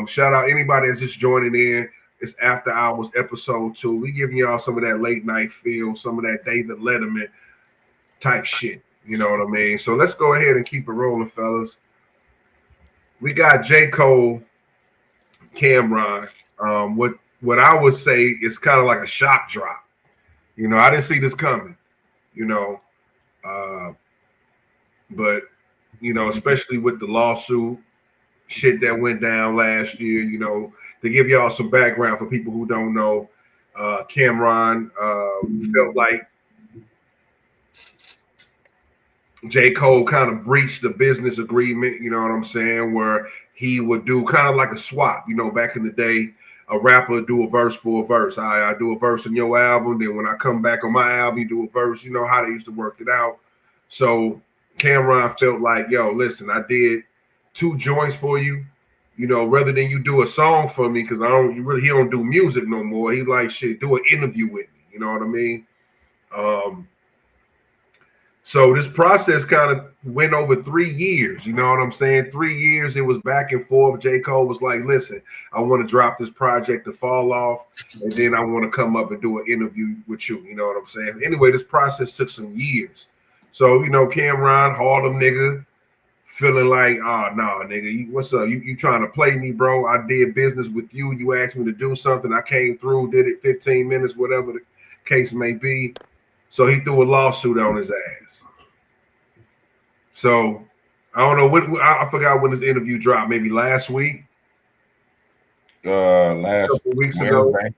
Shout out anybody that's just joining in. It's After Hours episode 2. We giving y'all some of that late night feel, some of that David Letterman type shit. You know what I mean? So let's go ahead and keep it rolling, fellas. We got J. Cole, Cameron. What I would say is kind of like a shock drop. I didn't see this coming. You know, uh, but especially with the lawsuit shit that went down last year. To give y'all some background for people who don't know, Cameron felt like J. Cole kind of breached the business agreement, you know what I'm saying, where he would do kind of like a swap. Back in the day, a rapper would do a verse for a verse. I do a verse in your album, then when I come back on my album, you do a verse. You know how they used to work it out. So Cameron felt like, yo, listen, I did 2 joints for you, rather than you do a song for me, because he don't do music no more. He like, shit, do an interview with me. You know what I mean? So this process kind of went over 3 years. You know what I'm saying? 3 years, it was back and forth. J. Cole was like, listen, I want to drop this project to fall off, and then I want to come up and do an interview with you. You know what I'm saying? Anyway, this process took some years. So, Cameron, Harlem nigga, feeling like, oh, nah, nigga, what's up? You trying to play me, bro? I did business with you. You asked me to do something. I came through, did it 15 minutes, whatever the case may be. So he threw a lawsuit on his ass. So I don't know I forgot when this interview dropped. Maybe last week. Last couple weeks ago. Wednesday.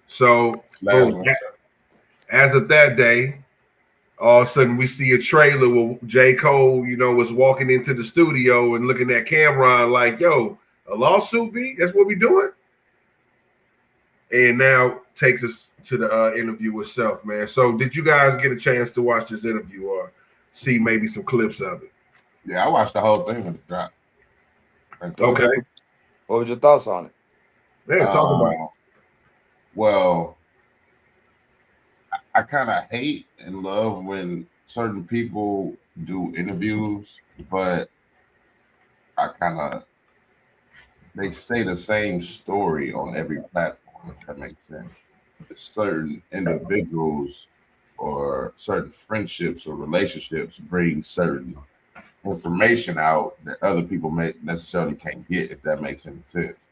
So as of that day, all of a sudden we see a trailer where J. Cole, was walking into the studio and looking at Cameron like, yo, a lawsuit beat? That's what we doing? And now takes us to the interview itself, man. So did you guys get a chance to watch this interview or see maybe some clips of it? Yeah, I watched the whole thing when it dropped. Okay. What was your thoughts on it? Man, talk about it. Well, I kind of hate and love when certain people do interviews, but they say the same story on every platform, if that makes sense. Certain individuals or certain friendships or relationships bring certain information out that other people may necessarily can't get, if that makes any sense.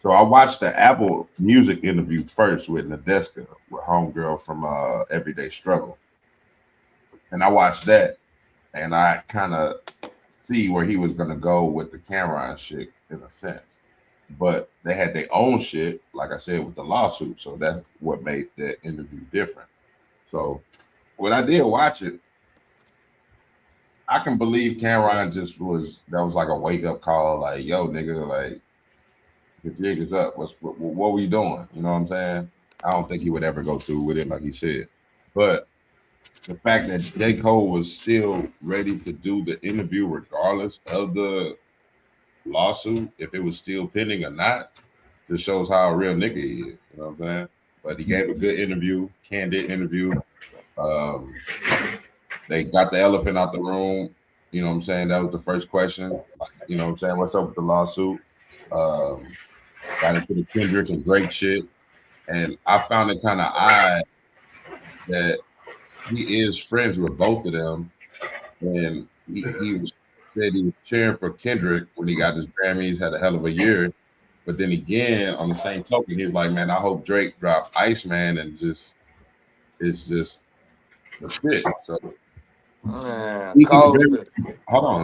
So I watched the Apple Music interview first with Nadeska, with homegirl from Everyday Struggle. And I watched that, and I kind of see where he was going to go with the Cameron shit in a sense. But they had their own shit, like I said, with the lawsuit. So that's what made that interview different. So when I did watch it, I can believe Cameron that was like a wake-up call, like, yo, nigga, like, the jig is up. What were you doing? You know what I'm saying? I don't think he would ever go through with it, like he said. But the fact that J. Cole was still ready to do the interview regardless of the lawsuit, if it was still pending or not, just shows how a real nigga he is. You know what I'm saying? But he gave a good interview, candid interview. They got the elephant out the room. You know what I'm saying? That was the first question. You know what I'm saying? What's up with the lawsuit? Got into the Kendrick and Drake shit. And I found it kind of odd that he is friends with both of them. And he said he was cheering for Kendrick when he got his Grammys, had a hell of a year. But then again, on the same token, he's like, man, I hope Drake dropped Iceman and it's just the shit. So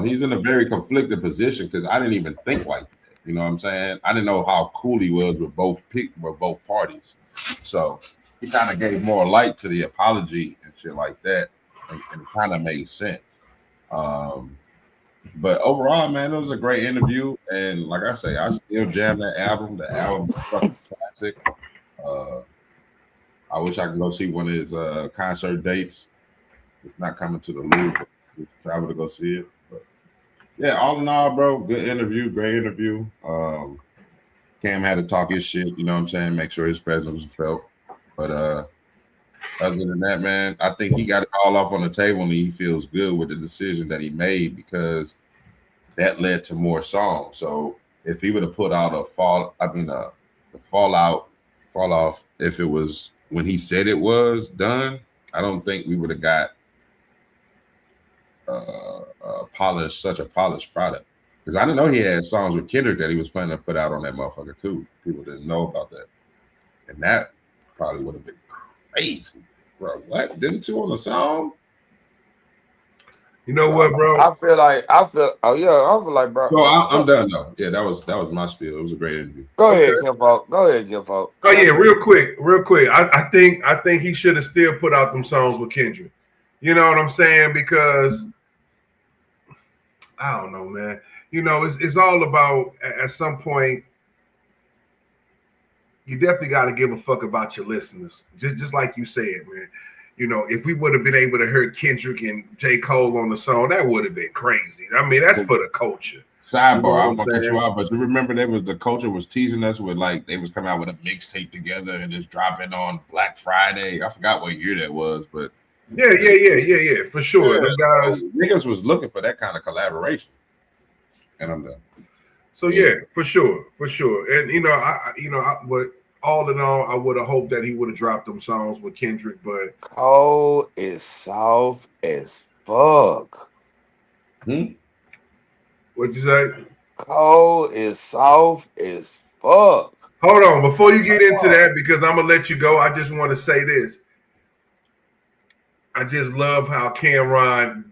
he's in a very conflicted position because I didn't even think like that. You know what I'm saying? I didn't know how cool he was with both parties. So he kind of gave more light to the apology and shit like that, and it kind of made sense. But overall, man, it was a great interview, and like I say, I still jam that album. The album is fucking classic. I wish I could go see one of his concert dates. It's not coming to the Louvre, but travel to go see it. But yeah, all in all, bro, good interview, great interview. Cam had to talk his shit, you know what I'm saying, make sure his presence was felt. But other than that, man, I think he got it all off on the table and he feels good with the decision that he made because that led to more songs. So if he would have put out a fall off, if it was when he said it was done, I don't think we would have got such a polished product. Because I didn't know he had songs with Kendrick that he was planning to put out on that motherfucker too. People didn't know about that, and that probably would have been crazy, bro. What? Them two on the song? You know what, bro? I feel like bro. So I'm done though. Yeah, that was my spiel. It was a great interview. Go ahead, Kim Folk. Go ahead, Kim Folk. Oh yeah, real quick. I think he should have still put out them songs with Kendrick. You know what I'm saying? Because I don't know, man. You know, it's all about at some point. You definitely got to give a fuck about your listeners. Just like you said, man. You know, if we would have been able to hear Kendrick and J. Cole on the song, that would have been crazy. I mean, that's for the culture. Sidebar, I'm gonna cut you out, but you remember the culture was teasing us with like they was coming out with a mixtape together and it's dropping on Black Friday. I forgot what year that was, but yeah, for sure. Them guys, niggas was looking for that kind of collaboration, and I'm done. So yeah, for sure. And but all in all, I would have hoped that he would have dropped them songs with Kendrick, but Cole is soft as fuck. What'd you say? Cole is soft as fuck. Hold on, before you get into that, because I'm gonna let you go, I just want to say this. I just love how Cameron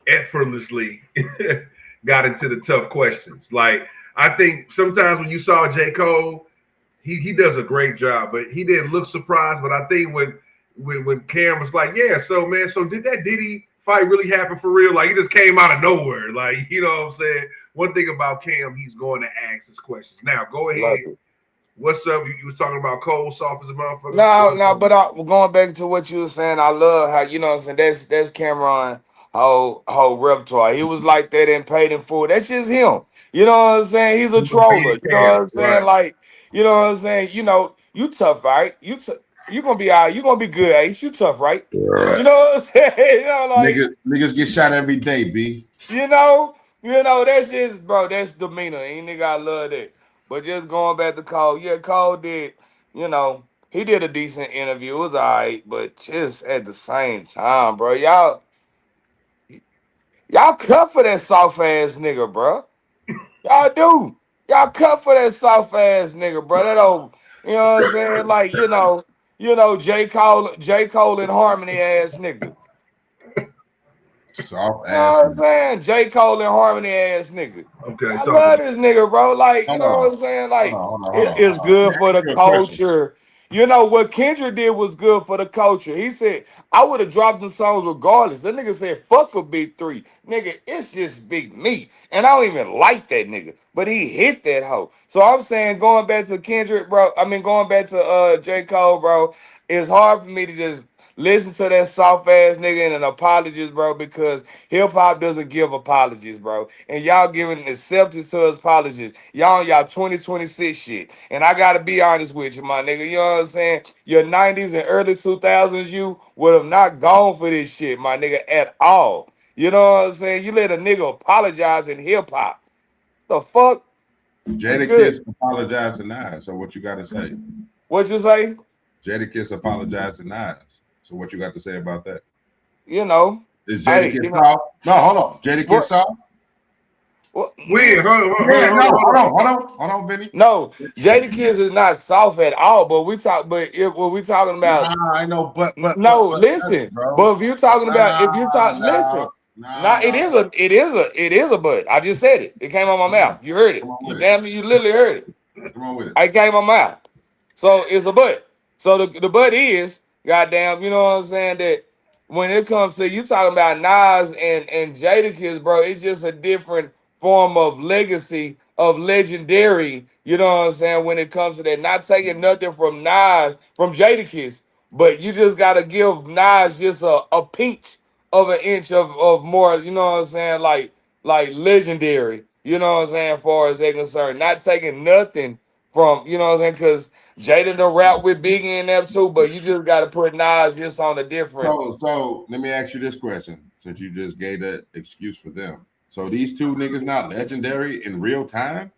effortlessly got into the tough questions. Like, I think sometimes when you saw J. Cole, he does a great job, but he didn't look surprised. But I think when Cam was like, yeah, so man, so did that Diddy fight really happen for real? Like, he just came out of nowhere. Like, you know what I'm saying? One thing about Cam, he's going to ask his questions. Now, go ahead. What's up? You was talking about Cole, soft as a motherfucker? No, but going back to what you were saying, I love how, you know what I'm saying, that's Cameron whole repertoire. He was like that in Paid in Full. That's just him. You know what I'm saying? He's a troller. You know what I'm saying? Right. Like, you know what I'm saying? You know, you tough, right? You gonna be all right. You gonna be good, Ace. You tough, right? You know what I'm saying? You know, like niggas get shot every day, B. You know, that's just, bro, that's demeanor. Ain't nigga, I love that. But just going back to Cole, yeah, Cole did, you know, he did a decent interview. It was all right, but just at the same time, bro, y'all cut for that soft ass nigga, bro. Y'all do. Y'all cut for that soft ass nigga, bro. That old, you know what I'm saying? Like, you know, J. Cole and Harmony ass nigga. Soft ass. You know what I'm saying? J. Cole and Harmony ass nigga. Okay. I love this nigga, bro. Like, you know what I'm saying? Like, it's good for the culture. You know, what Kendrick did was good for the culture. He said, I would have dropped them songs regardless. That nigga said, fuck a big three. Nigga, it's just big me. And I don't even like that nigga. But he hit that hoe. So I'm saying, going back to Kendrick, bro, going back to J. Cole, bro, it's hard for me to just listen to that soft ass nigga and an apologies, bro, because hip hop doesn't give apologies, bro. And y'all giving acceptance to his apologies. Y'all on y'all 2026 shit. And I gotta be honest with you, my nigga. You know what I'm saying? Your 90s and early 2000s, you would have not gone for this shit, my nigga, at all. You know what I'm saying? You let a nigga apologize in hip hop. The fuck? Jadakiss apologized to Nas. So what you gotta say? What you say? Jadakiss apologized to Nas. So what you got to say about that? You know. Is Jadakiss soft? No, hold on. Jadakiss soft? Hold on, Vinny. No, Jadakiss is not soft at all. But we talking about. Nah, I know, but listen. But if you're talking about, listen. It is a but. I just said it. It came out my mouth. You heard it. You literally heard it. Come on with it. It came out my mouth. So it's a but. So the but is, goddamn, you know what I'm saying, that when it comes to you talking about Nas and Jadakiss, bro, it's just a different form of legacy, of legendary, you know what I'm saying, when it comes to that. Not taking nothing from Nas, from Jadakiss, but you just got to give Nas just a pinch of an inch of more, you know what I'm saying, like legendary, you know what I'm saying, as far as they're concerned. Not taking nothing from, you know what I'm saying, because Jada done rap with Biggie and them too, but you just got to put Nas just on a different. So let me ask you this question, since you just gave that excuse for them. So these two niggas not legendary in real time?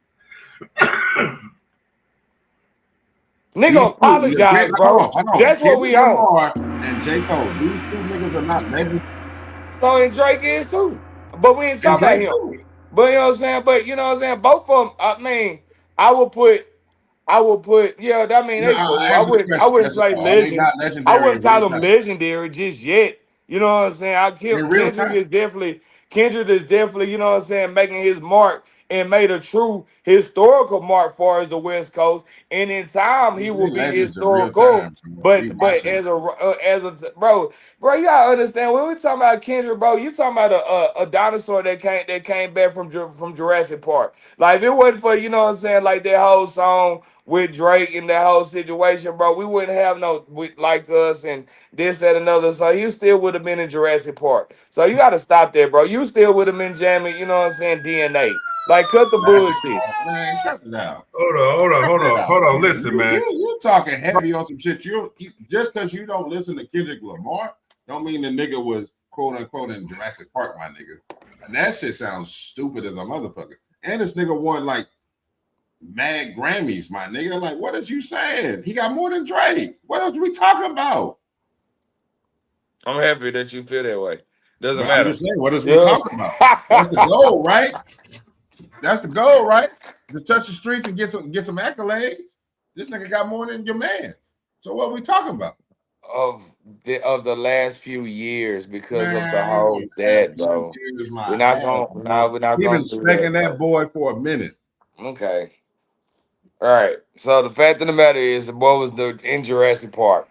Nigga, apologize, bro. That's what we on. And J. Cole, these two niggas are not legends. So and Drake is too. But we ain't talking about him. Too. But you know what I'm saying? But you know what I'm saying? Both of them, I mean, I would put, yeah, I mean, they cool. I wouldn't say legends. I wouldn't call them legendary just yet. You know what I'm saying? Kendrick is definitely, you know what I'm saying, making his mark and made a true historical mark for as the West Coast. And in time, he will be historical. But as a bro, you gotta understand when we talking about Kendrick, bro, you talking about a dinosaur that came back from Jurassic Park. Like if it wasn't for, you know what I'm saying, like that whole song with Drake and that whole situation, bro, we wouldn't have no like us and this, that, another. So you still would have been in Jurassic Park. So you got to stop there, bro. You still would have been jamming, you know what I'm saying, DNA. Like, cut the bullshit. Man, shut it out. Hold on. Listen, man. You talking heavy on some shit. You just because you don't listen to Kendrick Lamar, don't mean the nigga was quote unquote in Jurassic Park, my nigga. And that shit sounds stupid as a motherfucker. And this nigga won like mad Grammys, my nigga. Like, what is you saying? He got more than Drake. What else are we talking about? I'm happy that you feel that way. Doesn't matter. I'm just saying, what is we talking about? That's the goal, right? That's the goal, right? To touch the streets and get some accolades. This nigga got more than your man. So what are we talking about? Of the last few years because of the whole that, bro. We're not going. We've been smacking that boy for a minute. Okay. All right. So the fact of the matter is, the boy was in Jurassic Park.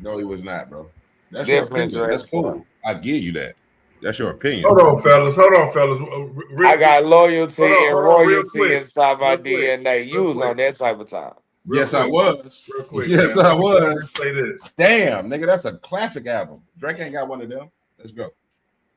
No, he was not, bro. That's your opinion. That's cool. I give you that. That's your opinion. Hold on, fellas. I got loyalty and royalty inside my DNA. You was on that type of time. Yes, I was. Real quick, yes, I was. Say this. Damn, nigga, that's a classic album. Drake ain't got one of them. Let's go.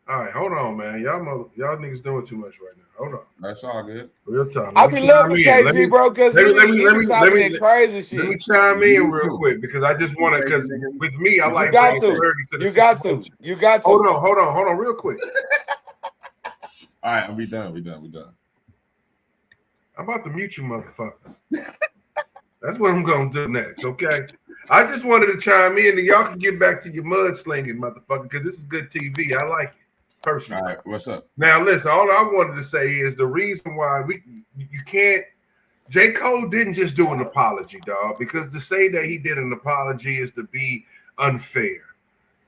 All right, hold on, man. Y'all niggas doing too much right now. Hold on. That's all good. Real time. I be loving KG, bro, because let me crazy shit. Let me chime in real quick because I just want to. Because with me, I like. You got to. Hold on, real quick. All right, we done. I'm about to mute you, motherfucker. That's what I'm gonna do next. Okay. I just wanted to chime in, and y'all can get back to your mudslinging, motherfucker, because this is good TV. I like it. Personally. All right, what's up? Now, listen, all I wanted to say is the reason why you can't. J. Cole didn't just do an apology, dog, because to say that he did an apology is to be unfair,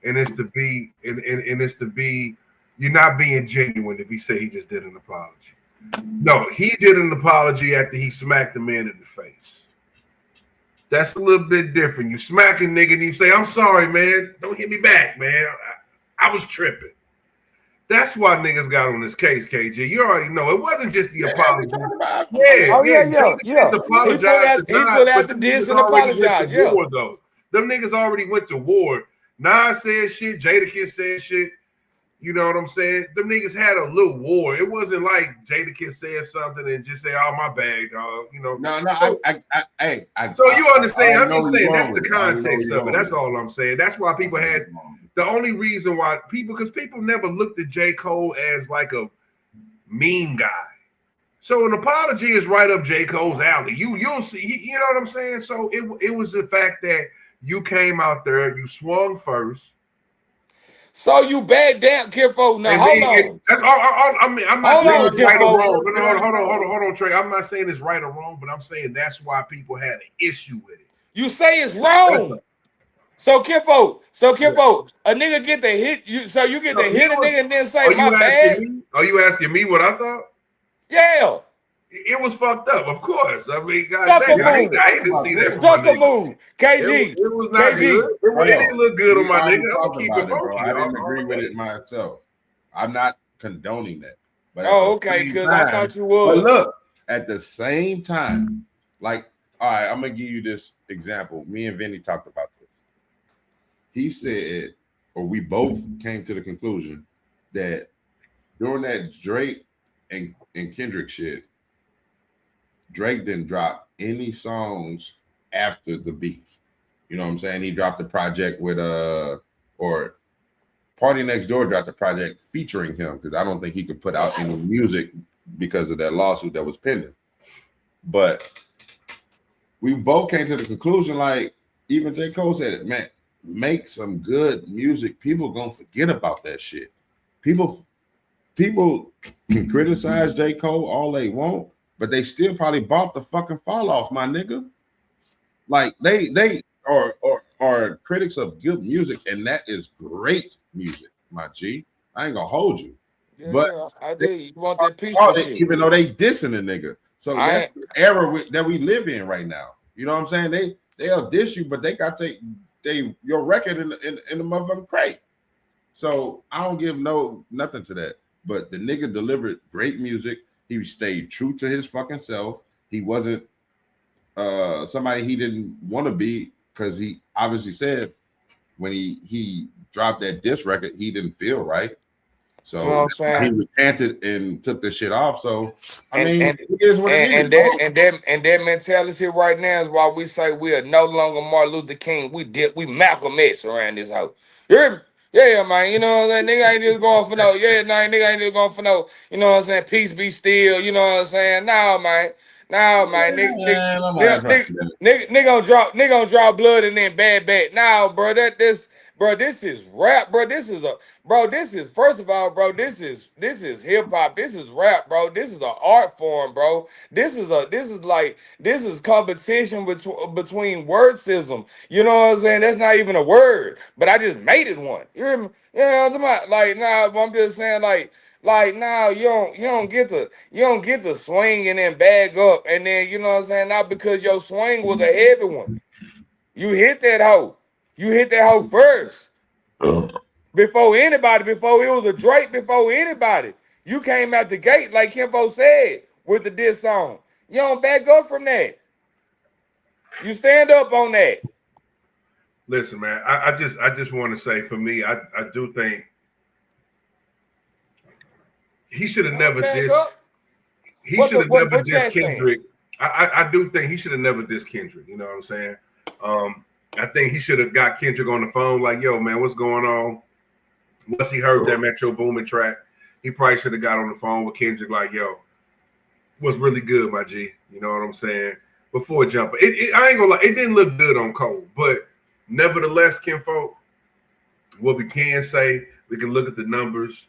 and it's to be and it's to be you're not being genuine if you say he just did an apology. No, he did an apology after he smacked the man in the face. That's a little bit different. You smack a nigga and you say, "I'm sorry, man. Don't hit me back, man. I was tripping." That's why niggas got on this case, KG. You already know it wasn't just the apology. Yeah. Apologized. He put out the diss and apologized. Yeah. Though. Them niggas already went to war. Nas said shit. Jadakiss said shit. You know what I'm saying? Them niggas had a little war. It wasn't like Jadakiss said something and just say, "Oh, my bag, dog." You know. No. So you understand? I'm just saying that's the context of it. That's all I'm saying. That's why people had. The only reason why because people never looked at J. Cole as like a mean guy. So an apology is right up J. Cole's alley. You'll see, you know what I'm saying? So it was the fact that you came out there, you swung first. So you back down, Kifo. Now hold on. That's all. I mean, I'm not saying it's right or wrong. Hold on, Trey. I'm not saying it's right or wrong, but I'm saying that's why people had an issue with it. You say it's wrong. So Kifo, a nigga get the hit you, so you get to hit a nigga and then say my bad. Are you asking me what I thought? Yeah. It was fucked up, of course. I mean, goddamn, I didn't see that. Sucker move, KG. It was not good. It didn't look good on my nigga. I'm keep it funky. I didn't agree with it myself. I'm not condoning that. But okay, because I thought you would. But look, at the same time, like, all right, I'm gonna give you this example. Me and Vinny talked about this. He said, or we both came to the conclusion that during that Drake and Kendrick shit, Drake didn't drop any songs after the beef. You know what I'm saying? He dropped the project with or Party Next Door dropped the project featuring him because I don't think he could put out any music because of that lawsuit that was pending. But we both came to the conclusion, like even J. Cole said it, man, make some good music. People gonna forget about that shit. People can criticize J. Cole all they want, but they still probably bought the fucking fall off, my nigga. Like they are critics of good music, and that is great music, my G. I ain't gonna hold you. Yeah, but I did. You want that peaceful shit. Even though they dissing a nigga. So that's the era that we live in right now. You know what I'm saying? They'll diss you, but they got your record in the motherfucking crate. So I don't give nothing to that. But the nigga delivered great music. He stayed true to his fucking self. He wasn't somebody he didn't want to be, because he obviously said when he dropped that diss record, he didn't feel right. So you know what I'm saying? He recanted and took the shit off. So I mean, it is what it is. And that mentality right now is why we say we are no longer Martin Luther King. We Malcolm X around this house. You hear me? Yeah, man. You know what I'm saying? Nigga ain't just going for no. Yeah, nigga ain't just going for no. You know what I'm saying? Peace be still. You know what I'm saying? No, man. No, man. Nigga gonna drop blood and then bad back. Now, bro, this is rap, bro. This is first of all, bro. This is hip hop. This is rap, bro. This is an art form, bro. This is competition between wordsism. You know what I'm saying? That's not even a word, but I just made it one. You hear me? You know what I'm talking about? Like, nah, I'm just saying, like now you don't get to swing and then bag up, and then you know what I'm saying, not because your swing was a heavy one. You hit that hoe. You hit that hoe first. Before anybody, before it was a Drake, before anybody. You came out the gate, like Kimbo said, with the diss song. You don't back up from that. You stand up on that. Listen, man, I just want to say, for me, I do think he should have never dissed. He should have never dissed Kendrick. I do think he should have never dissed Kendrick. You know what I'm saying? I think he should have got Kendrick on the phone, like, yo, man, what's going on? Once he heard that Metro Boomin track, he probably should have got on the phone with Kendrick, like, yo, what's really good, my G? You know what I'm saying? Before jumping. I ain't gonna lie, it didn't look good on Cole, but nevertheless, Kinfolk, what we can say, we can look at the numbers.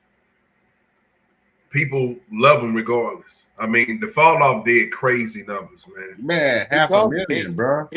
People love him regardless. I mean, the fall off did crazy numbers, man. Man, 500,000, bro.